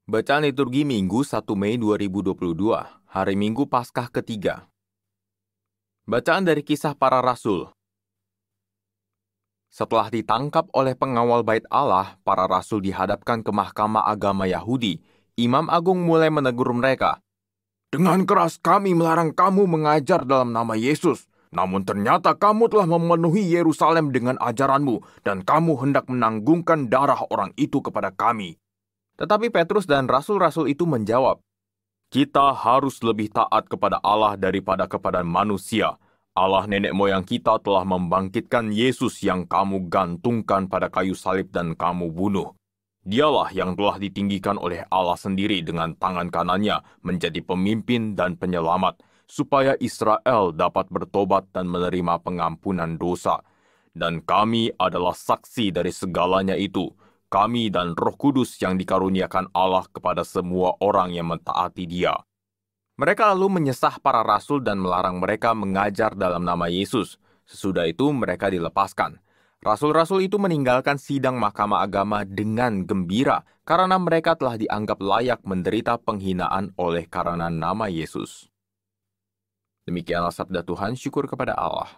Bacaan liturgi Minggu 1 Mei 2022, hari Minggu Paskah ketiga. Bacaan dari Kisah Para Rasul. Setelah ditangkap oleh pengawal Bait Allah, para rasul dihadapkan ke Mahkamah Agama Yahudi. Imam Agung mulai menegur mereka. "Dengan keras kami melarang kamu mengajar dalam nama Yesus. Namun ternyata kamu telah memenuhi Yerusalem dengan ajaranmu, dan kamu hendak menanggungkan darah orang itu kepada kami." Tetapi Petrus dan rasul-rasul itu menjawab, "Kita harus lebih taat kepada Allah daripada kepada manusia. Allah nenek moyang kita telah membangkitkan Yesus yang kamu gantungkan pada kayu salib dan kamu bunuh. Dialah yang telah ditinggikan oleh Allah sendiri dengan tangan kanannya menjadi pemimpin dan penyelamat, supaya Israel dapat bertobat dan menerima pengampunan dosa. Dan kami adalah saksi dari segalanya itu. Kami dan Roh Kudus yang dikaruniakan Allah kepada semua orang yang mentaati Dia." Mereka lalu menyesah para rasul dan melarang mereka mengajar dalam nama Yesus. Sesudah itu mereka dilepaskan. Rasul-rasul itu meninggalkan sidang Mahkamah Agama dengan gembira karena mereka telah dianggap layak menderita penghinaan oleh karena nama Yesus. Demikianlah sabda Tuhan, syukur kepada Allah.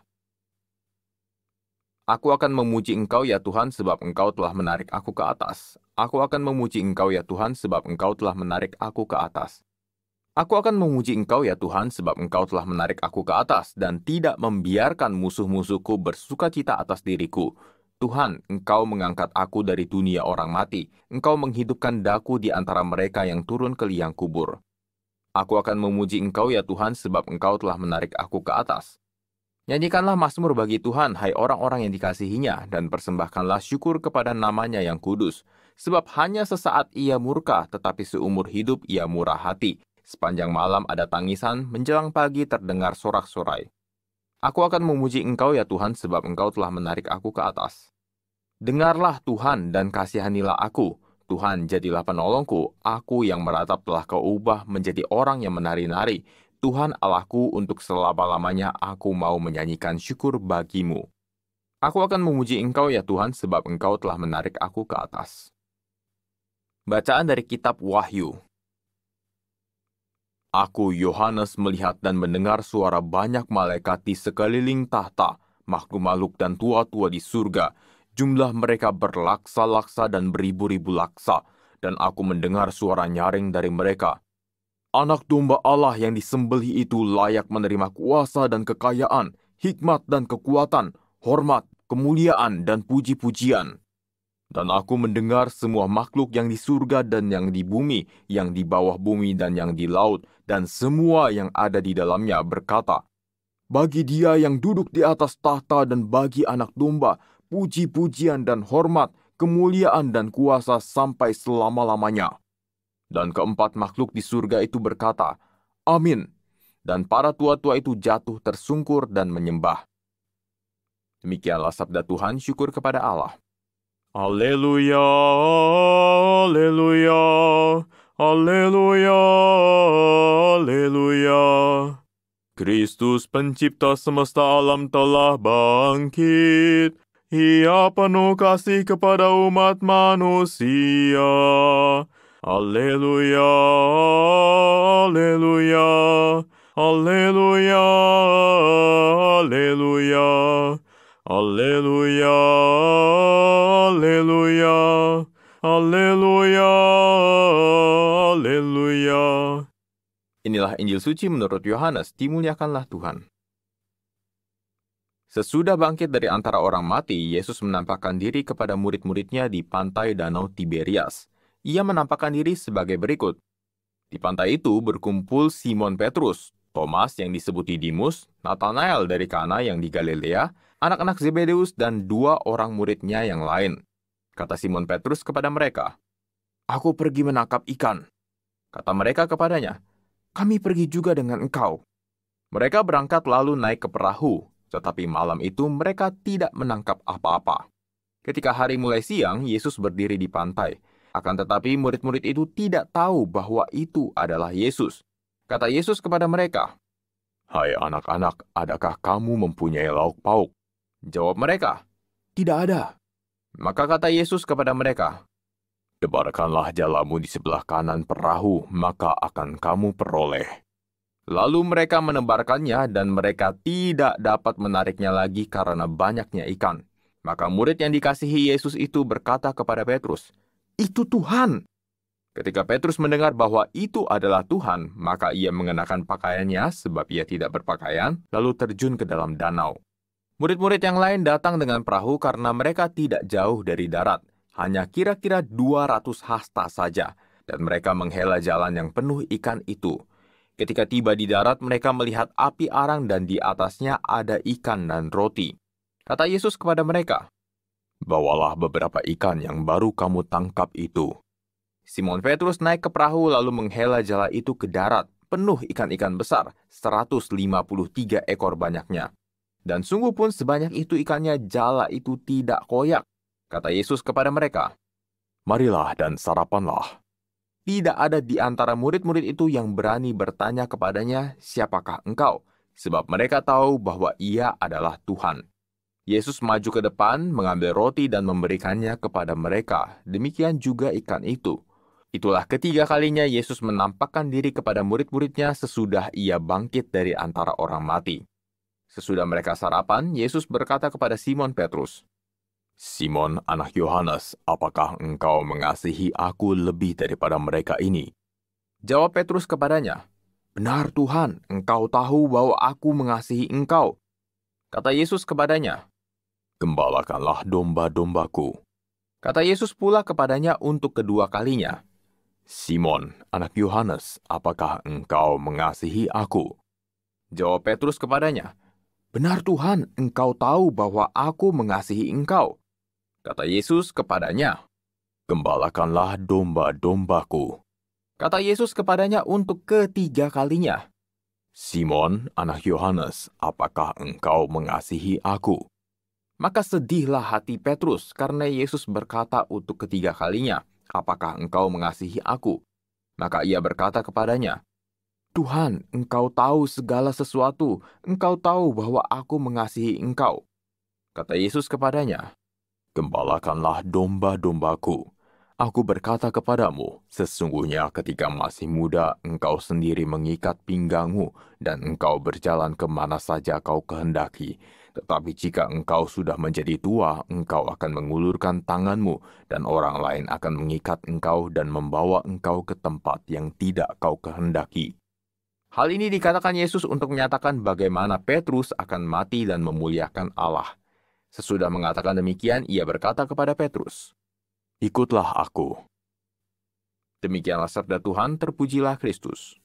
Aku akan memuji Engkau ya Tuhan sebab Engkau telah menarik aku ke atas. Aku akan memuji Engkau ya Tuhan sebab Engkau telah menarik aku ke atas. Aku akan memuji Engkau ya Tuhan sebab Engkau telah menarik aku ke atas dan tidak membiarkan musuh-musuhku bersukacita atas diriku. Tuhan, Engkau mengangkat aku dari dunia orang mati. Engkau menghidupkan daku di antara mereka yang turun ke liang kubur. Aku akan memuji Engkau ya Tuhan sebab Engkau telah menarik aku ke atas. Nyanyikanlah mazmur bagi Tuhan, hai orang-orang yang dikasihinya, dan persembahkanlah syukur kepada namanya yang kudus. Sebab hanya sesaat ia murka, tetapi seumur hidup ia murah hati. Sepanjang malam ada tangisan, menjelang pagi terdengar sorak-sorai. Aku akan memuji Engkau ya Tuhan, sebab Engkau telah menarik aku ke atas. Dengarlah Tuhan dan kasihanilah aku. Tuhan, jadilah penolongku. Aku yang meratap telah Kau ubah menjadi orang yang menari-nari. Tuhan Allahku, untuk selama-lamanya aku mau menyanyikan syukur bagimu. Aku akan memuji Engkau ya Tuhan, sebab Engkau telah menarik aku ke atas. Bacaan dari Kitab Wahyu. Aku, Yohanes, melihat dan mendengar suara banyak malaikat di sekeliling tahta, makhluk-makhluk dan tua-tua di surga. Jumlah mereka berlaksa-laksa dan beribu-ribu laksa, dan aku mendengar suara nyaring dari mereka. Anak domba Allah yang disembelih itu layak menerima kuasa dan kekayaan, hikmat dan kekuatan, hormat, kemuliaan dan puji-pujian. Dan aku mendengar semua makhluk yang di surga dan yang di bumi, yang di bawah bumi dan yang di laut, dan semua yang ada di dalamnya berkata, "Bagi Dia yang duduk di atas tahta dan bagi anak domba, puji-pujian dan hormat, kemuliaan dan kuasa sampai selama-lamanya." Dan keempat makhluk di surga itu berkata, "Amin." Dan para tua-tua itu jatuh tersungkur dan menyembah. Demikianlah sabda Tuhan, syukur kepada Allah. Haleluya, haleluya, haleluya, haleluya. Kristus pencipta semesta alam telah bangkit. Ia penuh kasih kepada umat manusia. Haleluya, haleluya, haleluya, haleluya, haleluya, haleluya, haleluya, haleluya. Inilah Injil suci menurut Yohanes, dimuliakanlah Tuhan. Sesudah bangkit dari antara orang mati, Yesus menampakkan diri kepada murid-muridnya di pantai Danau Tiberias. Ia menampakkan diri sebagai berikut. Di pantai itu berkumpul Simon Petrus, Thomas yang disebut Didimus, Nathanael dari Kana yang di Galilea, anak-anak Zebedeus dan 2 orang muridnya yang lain. Kata Simon Petrus kepada mereka, "Aku pergi menangkap ikan." Kata mereka kepadanya, "Kami pergi juga dengan engkau." Mereka berangkat lalu naik ke perahu, tetapi malam itu mereka tidak menangkap apa-apa. Ketika hari mulai siang, Yesus berdiri di pantai. Akan tetapi murid-murid itu tidak tahu bahwa itu adalah Yesus. Kata Yesus kepada mereka, "Hai anak-anak, adakah kamu mempunyai lauk pauk?" Jawab mereka, "Tidak ada." Maka kata Yesus kepada mereka, Debarkanlah jalamu di sebelah kanan perahu, maka akan kamu peroleh. Lalu mereka menebarkannya dan mereka tidak dapat menariknya lagi karena banyaknya ikan. Maka murid yang dikasihi Yesus itu berkata kepada Petrus, "Itu Tuhan!" Ketika Petrus mendengar bahwa itu adalah Tuhan, maka ia mengenakan pakaiannya sebab ia tidak berpakaian, lalu terjun ke dalam danau. Murid-murid yang lain datang dengan perahu karena mereka tidak jauh dari darat, hanya kira-kira 200 hasta saja, dan mereka menghela jalan yang penuh ikan itu. Ketika tiba di darat, mereka melihat api arang dan di atasnya ada ikan dan roti. Kata Yesus kepada mereka, "Bawalah beberapa ikan yang baru kamu tangkap itu." Simon Petrus naik ke perahu lalu menghela jala itu ke darat, penuh ikan-ikan besar, 153 ekor banyaknya. Dan sungguh pun sebanyak itu ikannya, jala itu tidak koyak. Kata Yesus kepada mereka, "Marilah dan sarapanlah." Tidak ada di antara murid-murid itu yang berani bertanya kepadanya, "Siapakah engkau?" Sebab mereka tahu bahwa ia adalah Tuhan. Yesus maju ke depan, mengambil roti dan memberikannya kepada mereka. Demikian juga ikan itu. Itulah ketiga kalinya Yesus menampakkan diri kepada murid-muridnya sesudah ia bangkit dari antara orang mati. Sesudah mereka sarapan, Yesus berkata kepada Simon Petrus, "Simon, anak Yohanes, apakah engkau mengasihi aku lebih daripada mereka ini?" Jawab Petrus kepadanya, "Benar Tuhan, engkau tahu bahwa aku mengasihi engkau." Kata Yesus kepadanya, "Gembalakanlah domba-dombaku." Kata Yesus pula kepadanya untuk kedua kalinya, "Simon, anak Yohanes, apakah engkau mengasihi aku?" Jawab Petrus kepadanya, "Benar Tuhan, engkau tahu bahwa aku mengasihi engkau." Kata Yesus kepadanya, "Gembalakanlah domba-dombaku." Kata Yesus kepadanya untuk ketiga kalinya, "Simon, anak Yohanes, apakah engkau mengasihi aku?" Maka sedihlah hati Petrus karena Yesus berkata untuk ketiga kalinya, "Apakah engkau mengasihi aku?" Maka ia berkata kepadanya, "Tuhan, engkau tahu segala sesuatu. Engkau tahu bahwa aku mengasihi engkau." Kata Yesus kepadanya, "Gembalakanlah domba-dombaku. Aku berkata kepadamu, sesungguhnya ketika masih muda, engkau sendiri mengikat pinggangmu, dan engkau berjalan kemana saja kau kehendaki. Tetapi jika engkau sudah menjadi tua, engkau akan mengulurkan tanganmu, dan orang lain akan mengikat engkau dan membawa engkau ke tempat yang tidak kau kehendaki." Hal ini dikatakan Yesus untuk menyatakan bagaimana Petrus akan mati dan memuliakan Allah. Sesudah mengatakan demikian, ia berkata kepada Petrus, "Ikutlah aku." Demikianlah sabda Tuhan, terpujilah Kristus.